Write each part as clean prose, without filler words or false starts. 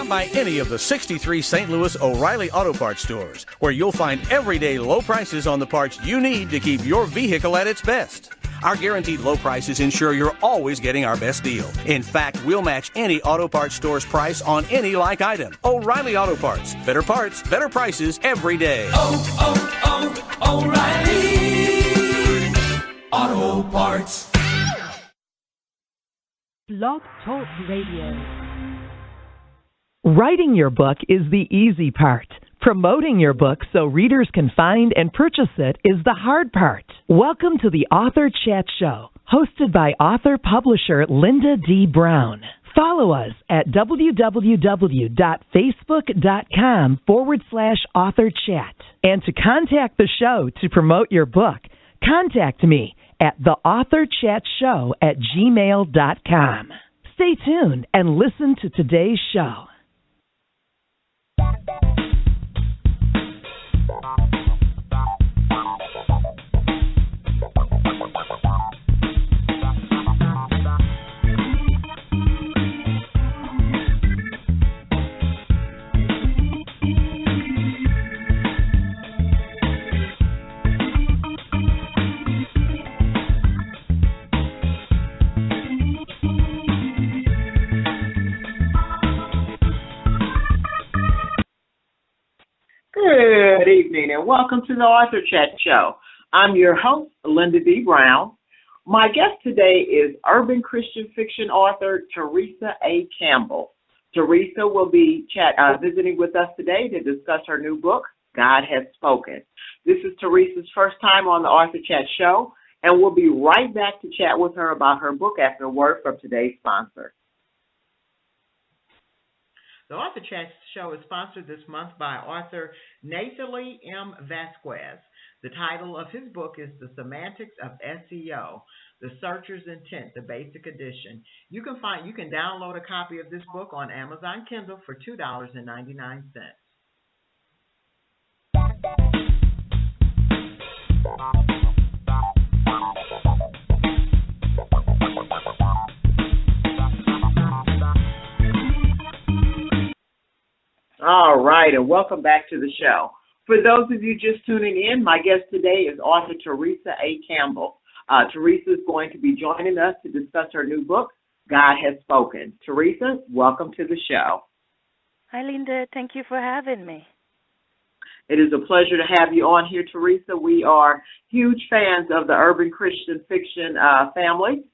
Stop by any of the 63 St. Louis O'Reilly Auto Parts stores, where you'll find everyday low prices on the parts you need to keep your vehicle at its best. Our guaranteed low prices ensure you're always getting our best deal. In fact, we'll match any auto parts store's price on any like item. O'Reilly Auto Parts. Better parts, better prices every day. O'Reilly Auto Parts. Blog Talk Radio. Writing your book is the easy part. Promoting your book so readers can find and purchase it is the hard part. Welcome to the Author Chat Show, hosted by author-publisher Lynda D. Brown. Follow us at www.facebook.com/authorchat. And to contact the show to promote your book, contact me at theauthorchatshow@gmail.com. Stay tuned and listen to today's show. Good evening and welcome to the Author Chat Show. I'm your host, Lynda D. Brown. My guest today is urban Christian fiction author Theresa A. Campbell. Theresa will be visiting with us today to discuss her new book, God Has Spoken. This is Theresa's first time on the Author Chat Show, and we'll be right back to chat with her about her book after a word from today's sponsor. The Author Chat Show is sponsored this month by author Nathalie M. Vasquez. The title of his book is The Semantics of SEO, The Searcher's Intent, the Basic Edition. You can download a copy of this book on Amazon Kindle for $2.99. All right, and welcome back to the show. For those of you just tuning in, my guest today is author Theresa A. Campbell. Theresa is going to be joining us to discuss her new book, God Has Spoken. Theresa, welcome to the show. Hi, Lynda. Thank you for having me. It is a pleasure to have you on here, Theresa. We are huge fans of the urban Christian fiction family.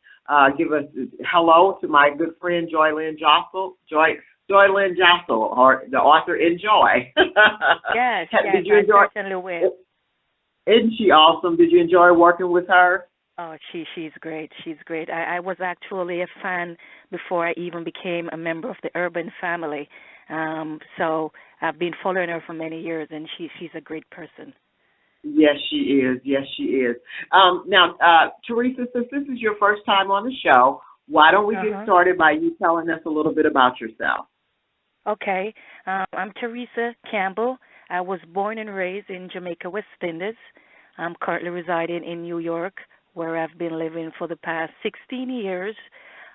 Give a hello to my good friend Joylyn Jostle, or the author Enjoy. Yes, Did you enjoy? I certainly will. Isn't she awesome? Did you enjoy working with her? Oh, she's great. She's great. I was actually a fan before I even became a member of the Urban family. So I've been following her for many years, and she's a great person. Yes, she is. Yes, she is. Now, Theresa, since this is your first time on the show, why don't we get started by you telling us a little bit about yourself? Okay. I'm Theresa Campbell. I was born and raised in Jamaica, West Indies. I'm currently residing in New York, where I've been living for the past 16 years.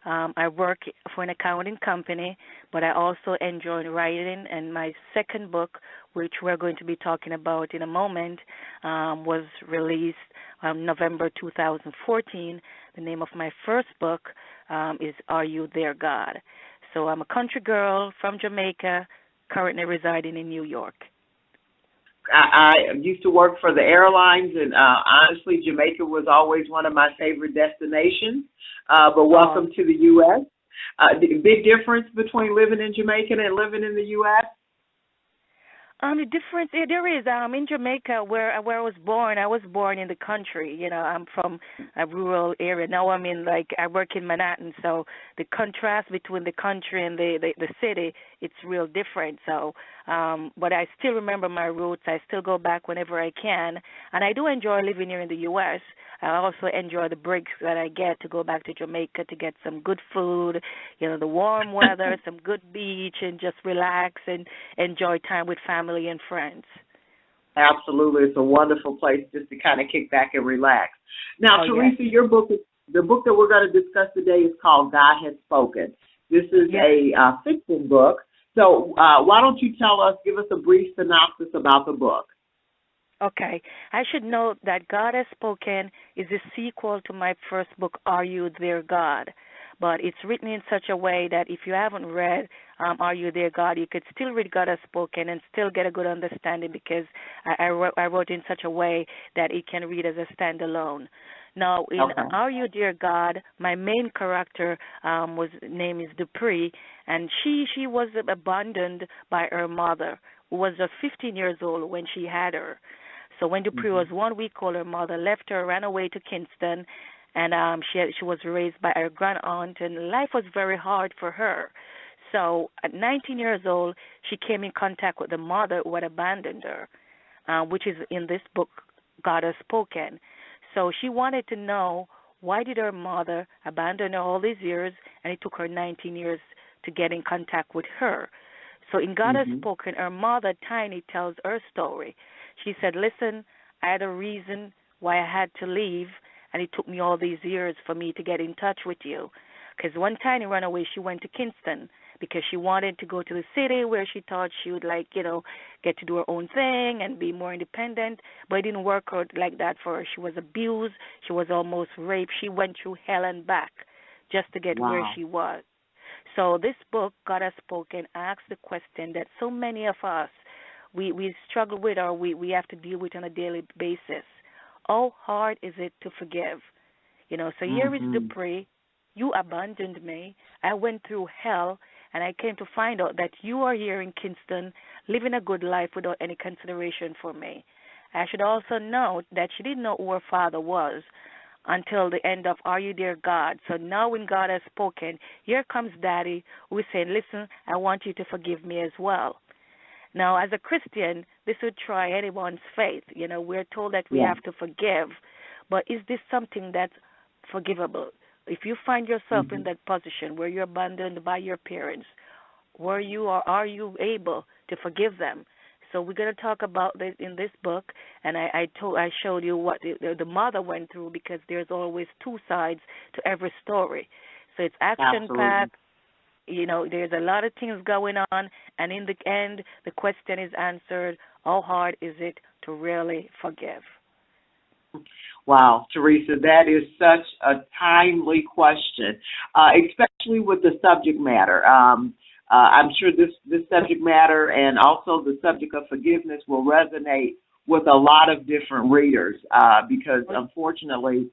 I work for an accounting company, but I also enjoy writing, and my second book, which we're going to be talking about in a moment, was released November 2014. The name of my first book is Are You There, God? So I'm a country girl from Jamaica, currently residing in New York. I used to work for the airlines, and honestly, Jamaica was always one of my favorite destinations. But welcome to the U.S. Big difference between living in Jamaica and living in the U.S.? The difference there is in Jamaica where I was born in the country. You know, I'm from a rural area. Now I work in Manhattan, so the contrast between the country and the city, it's real different. So, but I still remember my roots. I still go back whenever I can, and I do enjoy living here in the U.S. I also enjoy the breaks that I get to go back to Jamaica to get some good food, you know, the warm weather, some good beach, and just relax and enjoy time with family and friends. Absolutely. It's a wonderful place just to kind of kick back and relax. Now, Theresa, yes. your book, the book that we're going to discuss today is called God Has Spoken. This is a fiction book. So why don't you give us a brief synopsis about the book? Okay. I should note that God Has Spoken is a sequel to my first book, Are You There, God? But it's written in such a way that if you haven't read Are You There, God, you could still read God Has Spoken and still get a good understanding because I wrote in such a way that it can read as a standalone. Now, in Are You Dear God, my main character name is Dupree, and she was abandoned by her mother, who was just 15 years old when she had her. So when Dupree was 1 week old, her mother left her, ran away to Kingston, and she was raised by her grand aunt, and life was very hard for her. So at 19 years old, she came in contact with the mother who had abandoned her, which is in this book, God Has Spoken. So she wanted to know, why did her mother abandon her all these years, and it took her 19 years to get in contact with her. So in God Has Spoken, her mother, Tiny, tells her story. She said, listen, I had a reason why I had to leave, and it took me all these years for me to get in touch with you. Because when Tiny ran away, she went to Kingston because she wanted to go to the city where she thought she would, get to do her own thing and be more independent. But it didn't work out like that for her. She was abused. She was almost raped. She went through hell and back just to get where she was. So this book, God Has Spoken, asks the question that so many of us, we struggle with or we have to deal with on a daily basis. How hard is it to forgive? So here is Dupree. You abandoned me. I went through hell, and I came to find out that you are here in Kingston living a good life without any consideration for me. I should also note that she didn't know who her father was until the end of Are You There, God? So now when God has spoken, here comes Daddy who is saying, listen, I want you to forgive me as well. Now, as a Christian, this would try anyone's faith. We're told that we have to forgive, but is this something that's forgivable? If you find yourself in that position where you're abandoned by your parents, were you or are you able to forgive them? So we're going to talk about this in this book, and I showed you what the mother went through because there's always two sides to every story. So it's action-packed. There's a lot of things going on, and in the end, the question is answered, how hard is it to really forgive? Wow, Theresa, that is such a timely question, especially with the subject matter. I'm sure this subject matter and also the subject of forgiveness will resonate with a lot of different readers because, unfortunately,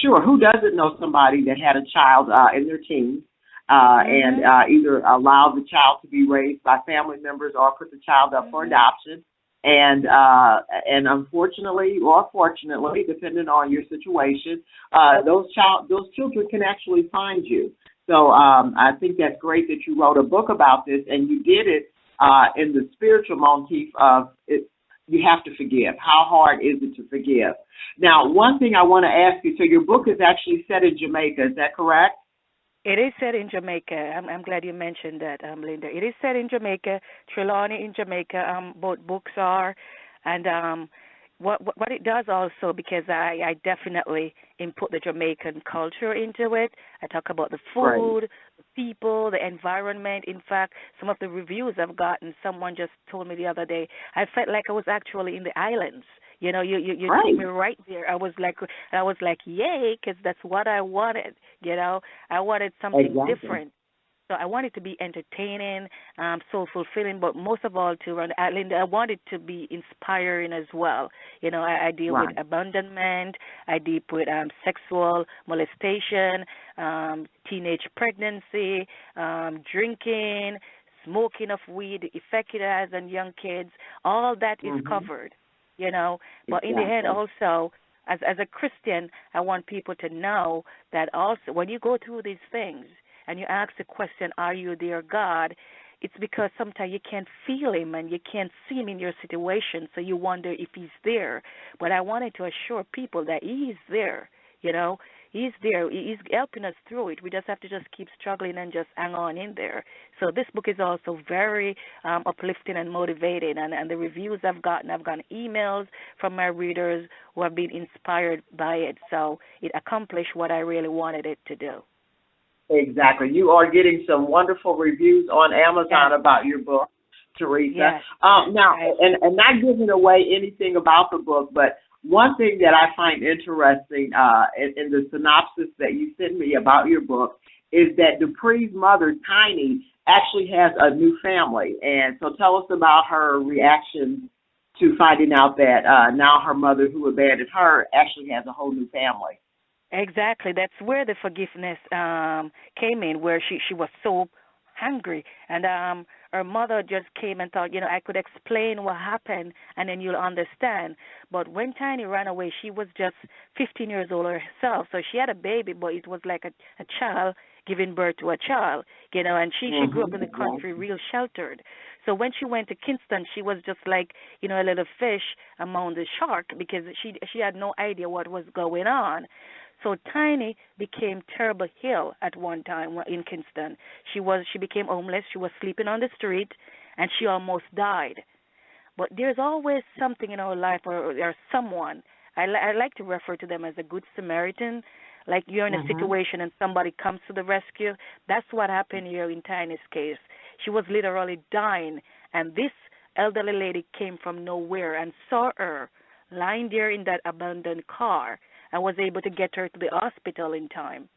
sure, who doesn't know somebody that had a child in their teens and either allowed the child to be raised by family members or put the child up for adoption? And unfortunately or fortunately, depending on your situation, those children can actually find you. So I think that's great that you wrote a book about this, and you did it in the spiritual motif of it. You have to forgive. How hard is it to forgive? Now, one thing I want to ask you, so your book is actually set in Jamaica, is that correct? It is set in Jamaica. I'm glad you mentioned that, Lynda. It is set in Jamaica, Trelawney in Jamaica. Both books are, and what it does also, because I definitely input the Jamaican culture into it. I talk about the food, the people, the environment. In fact, some of the reviews I've gotten, someone just told me the other day, I felt like I was actually in the islands. You took me right there. I was like, yay, because that's what I wanted. I wanted something different. So I wanted to be entertaining, so fulfilling, but most of all to run Lynda, I wanted to be inspiring as well. I deal with abandonment, I deal with sexual molestation, teenage pregnancy, drinking, smoking of weed, the effect it has on young kids. All that is covered. But in the end also, as a Christian, I want people to know that also when you go through these things and you ask the question, are you there, God? It's because sometimes you can't feel him and you can't see him in your situation, so you wonder if he's there. But I wanted to assure people that he is there, He's there. He's helping us through it. We just have to just keep struggling and just hang on in there. So this book is also very uplifting and motivating. And the reviews I've gotten emails from my readers who have been inspired by it. So it accomplished what I really wanted it to do. Exactly. You are getting some wonderful reviews on Amazon Yes. about your book, Theresa. Yes. Now, I, and not giving away anything about the book, but one thing that I find interesting in the synopsis that you sent me about your book is that Dupree's mother, Tiny, actually has a new family. And so tell us about her reaction to finding out that now her mother, who abandoned her, actually has a whole new family. Exactly. That's where the forgiveness came in, where she was so hungry, and her mother just came and thought, I could explain what happened, and then you'll understand. But when Tiny ran away, she was just 15 years old herself, so she had a baby, but it was like a child giving birth to a child, and she grew up in the country, real sheltered. So when she went to Kingston, she was just like, a little fish among the shark because she had no idea what was going on. So Tiny became terribly ill at one time in Kingston. She became homeless. She was sleeping on the street, and she almost died. But there's always something in our life or someone. I like to refer to them as a good Samaritan. Like you're in a situation and somebody comes to the rescue. That's what happened here in Tiny's case. She was literally dying, and this elderly lady came from nowhere and saw her lying there in that abandoned car, and was able to get her to the hospital in time.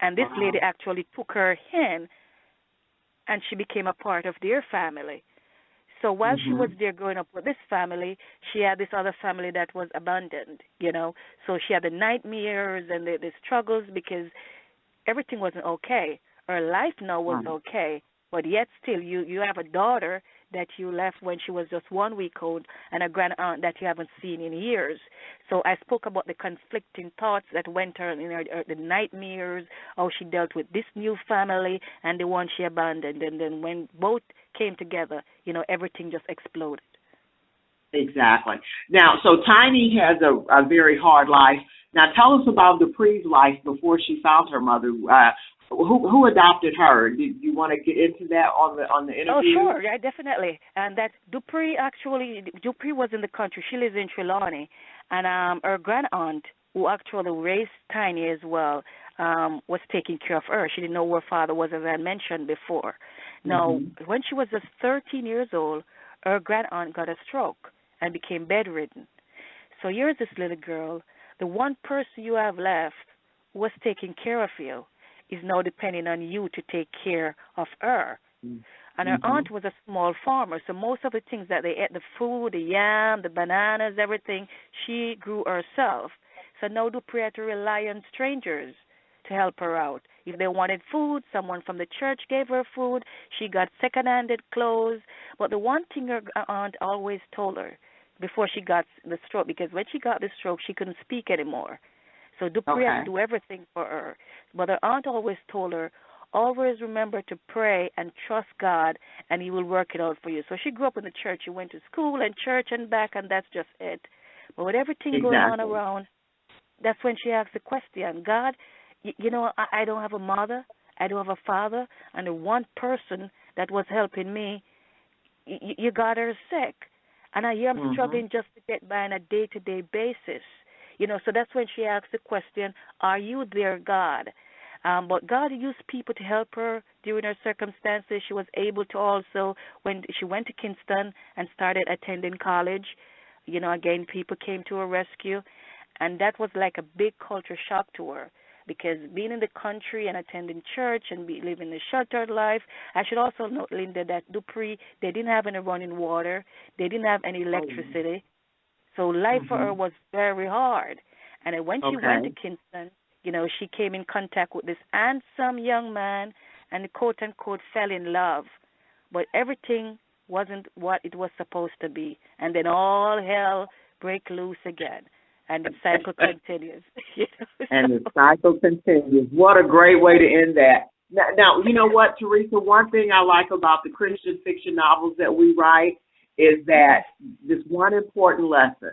And this lady actually took her in, and she became a part of their family. So while she was there growing up with this family, she had this other family that was abandoned, So she had the nightmares and the struggles because everything wasn't okay. Her life now was okay, but yet still you have a daughter that you left when she was just 1 week old and a grand aunt that you haven't seen in years. So I spoke about the conflicting thoughts that went on in her, the nightmares, how she dealt with this new family and the one she abandoned. And then when both came together, everything just exploded. Exactly. Now, so Tiny has a very hard life. Now, tell us about Dupree's life before she found her mother. Who adopted her? Did you want to get into that on the interview? Oh, sure, yeah, definitely. And that Dupree was in the country. She lives in Trelawney, and her grand aunt, who actually raised Tiny as well, was taking care of her. She didn't know where her father was, as I mentioned before. Now, when she was just 13 years old, her grand aunt got a stroke and became bedridden. So here's this little girl. The one person you have left was taking care of you is now depending on you to take care of her. And her aunt was a small farmer, so most of the things that they ate, the food, the yam, the bananas, everything, she grew herself. So now Dupree had to rely on strangers to help her out. If they wanted food, someone from the church gave her food. She got second-handed clothes. But the one thing her aunt always told her before she got the stroke, because when she got the stroke, she couldn't speak anymore. So Dupree had to do everything for her. But her aunt always told her, always remember to pray and trust God, and He will work it out for you. So she grew up in the church. She went to school and church and back, and that's just it. But with everything going on around, that's when she asked the question, God, I don't have a mother, I don't have a father, and the one person that was helping me, you got her sick. And I am struggling just to get by on a day-to-day basis. So that's when she asked the question, are you there, God? But God used people to help her during her circumstances. She was able to also, when she went to Kingston and started attending college, again, people came to her rescue. And that was like a big culture shock to her because being in the country and attending church and living a sheltered life. I should also note, Lynda, that Dupree, they didn't have any running water. They didn't have any electricity. So life for her was very hard. And then when she went to Kingston, she came in contact with this handsome young man and, quote-unquote, fell in love. But everything wasn't what it was supposed to be. And then all hell break loose again. And the cycle continues. And the cycle continues. What a great way to end that. Now, you know what, Theresa? One thing I like about the Christian fiction novels that we write is that this one important lesson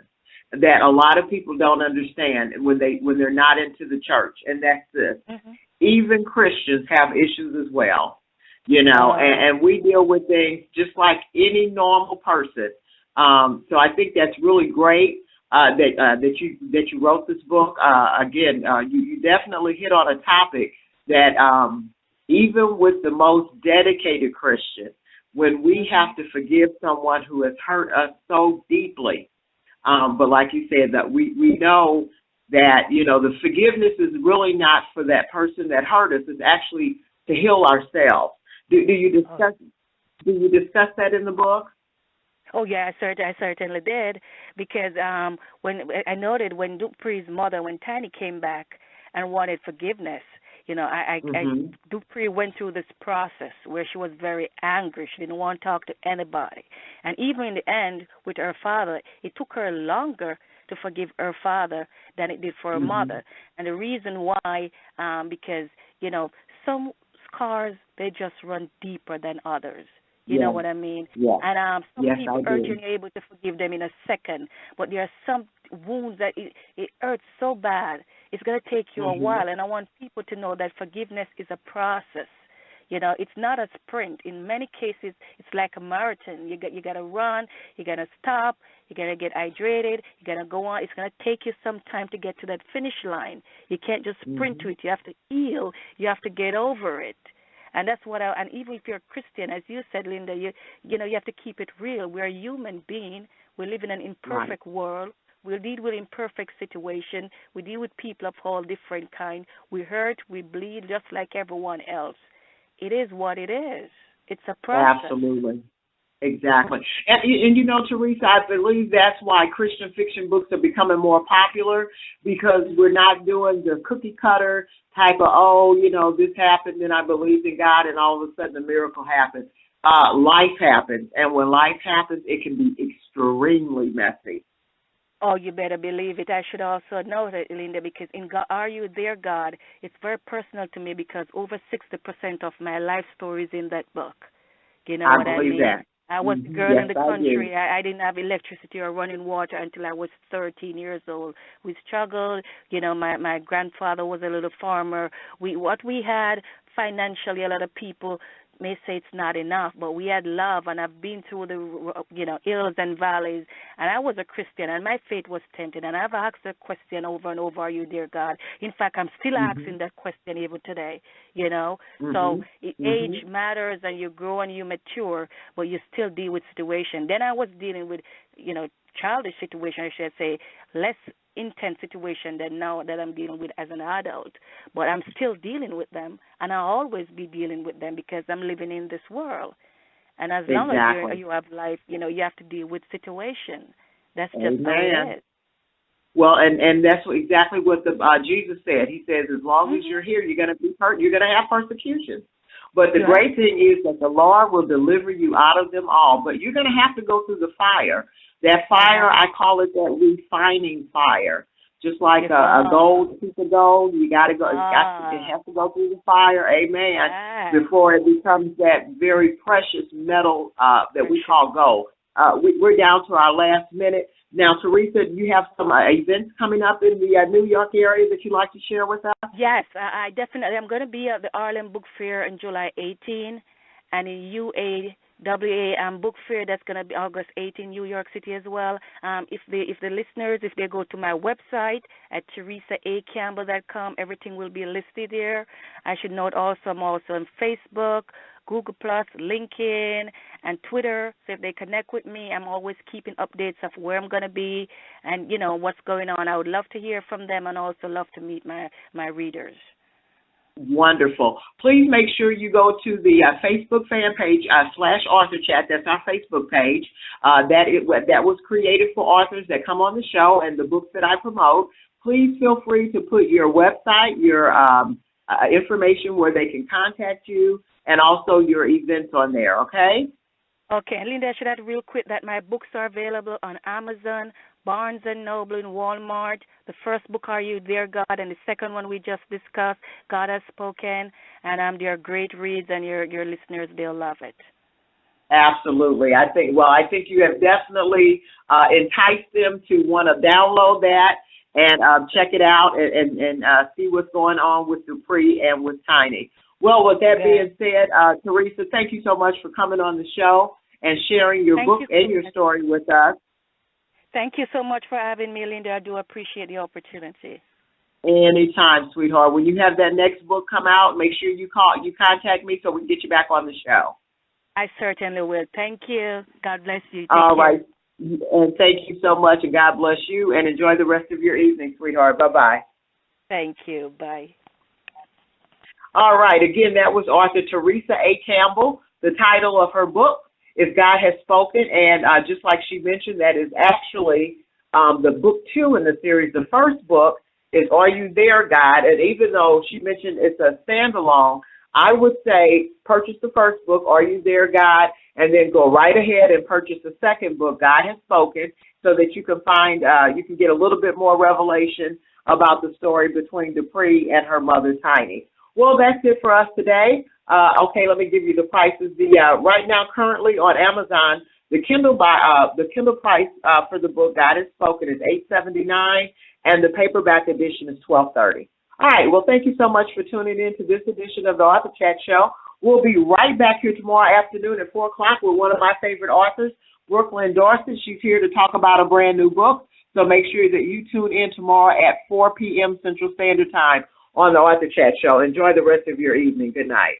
that a lot of people don't understand when they're not into the church, and that's this. Even Christians have issues as well, and we deal with things just like any normal person. So I think that's really great that you wrote this book. Again, you definitely hit on a topic that even with the most dedicated Christian, when we have to forgive someone who has hurt us so deeply, but like you said, that we know that, the forgiveness is really not for that person that hurt us. It's actually to heal ourselves. Do you discuss that in the book? Oh yeah, I certainly did, because when I noted when Dupree's mother, when Tiny came back and wanted forgiveness, Dupree went through this process where she was very angry. She didn't want to talk to anybody, and even in the end with her father, it took her longer to forgive her father than it did for her mother. And the reason why, because some scars, they just run deeper than others. You know what I mean? Yeah. And some yes, people hurt you and you're able to forgive them in a second. But there are some wounds that it hurts so bad, it's going to take you a while. And I want people to know that forgiveness is a process. It's not a sprint. In many cases, it's like a marathon. You got to run, you got to stop, you got to get hydrated, you got to go on. It's going to take you some time to get to that finish line. You can't just sprint to it. You have to heal. You have to get over it. And that's and even if you're a Christian, as you said, Lynda, you have to keep it real. We're a human being. We live in an imperfect world. We deal with imperfect situation. We deal with people of all different kinds. We hurt, we bleed just like everyone else. It is what it is. It's a process. Absolutely. Exactly. And Theresa, I believe that's why Christian fiction books are becoming more popular, because we're not doing the cookie cutter type of, this happened and I believed in God and all of a sudden a miracle happened. Life happens, and when life happens, it can be extremely messy. Oh, you better believe it. I should also know that, Lynda, because in God, Are You There, God? It's very personal to me because over 60% of my life story is in that book. You know what I mean? I believe that. I was the girl in the country. I didn't have electricity or running water until I was 13 years old. We struggled. My grandfather was a little farmer. What we had financially, a lot of people may say it's not enough, but we had love, and I've been through the hills and valleys, and I was a Christian, and my faith was tempted, and I've asked the question over and over, are you there, God? In fact, I'm still asking that question even today, So age matters, and you grow and you mature, but you still deal with situation. Then I was dealing with, childish situation, I should say, less intense situation than now that I'm dealing with as an adult. But I'm still dealing with them, and I'll always be dealing with them because I'm living in this world. And as long as you have life, you have to deal with situation. That's just how it is. Well, and that's exactly what Jesus said. He says, as long as you're here, you're going to be hurt, you're going to have persecution. But the great thing is that the Lord will deliver you out of them all. But you're going to have to go through the fire. That fire, I call it that refining fire. Just like a piece of gold, you got to go. It has to go through the fire, amen, before it becomes that very precious metal that we call gold. We're down to our last minute. Now, Theresa, you have some events coming up in the New York area that you'd like to share with us? Yes, I definitely. I'm going to be at the Harlem Book Fair on July 18, and in UAWA Book Fair that's going to be August 18, New York City as well. If the listeners, if they go to my website at theresacampbell.com, everything will be listed there. I should note also I'm also on Facebook, Google+, LinkedIn, and Twitter. So if they connect with me, I'm always keeping updates of where I'm going to be and, what's going on. I would love to hear from them and also love to meet my readers. Wonderful. Please make sure you go to the Facebook fan page /AuthorChat. That's our Facebook page. That was created for authors that come on the show and the books that I promote. Please feel free to put your website, your information where they can contact you, and also your events on there, okay? Okay, and Lynda, I should add real quick that my books are available on Amazon, Barnes & Noble, and Walmart. The first book, Are You There, God? And the second one we just discussed, God Has Spoken. And they're great reads, and your listeners, they'll love it. Absolutely. I think you have definitely enticed them to want to download that and check it out and see what's going on with Dupree and with Tiny. Well, with that being said, Theresa, thank you so much for coming on the show and sharing your book and your story with us. Thank you so much for having me, Lynda. I do appreciate the opportunity. Anytime, sweetheart. When you have that next book come out, make sure you contact me so we can get you back on the show. I certainly will. Thank you. God bless you. Take All care. right. And thank you so much, and God bless you, and enjoy the rest of your evening, sweetheart. Bye-bye. Thank you. Bye. All right. Again, that was author Theresa A. Campbell. The title of her book is God Has Spoken, and just like she mentioned, that is actually the book 2 in the series. The first book is Are You There, God? And even though she mentioned it's a standalone, I would say purchase the first book, Are You There, God? And then go right ahead and purchase the second book, God Has Spoken, so that you can find, you can get a little bit more revelation about the story between Dupree and her mother, Tiny. Well, that's it for us today. Okay, let me give you the prices. Right now, currently on Amazon, the Kindle price for the book God Has Spoken is $8.79, and the paperback edition is $12.30. All right, well, thank you so much for tuning in to this edition of the Author Chat Show. We'll be right back here tomorrow afternoon at 4 o'clock with one of my favorite authors, Brooklyn Dorset. She's here to talk about a brand new book, so make sure that you tune in tomorrow at 4 p.m. Central Standard Time on the Author Chat Show. Enjoy the rest of your evening. Good night.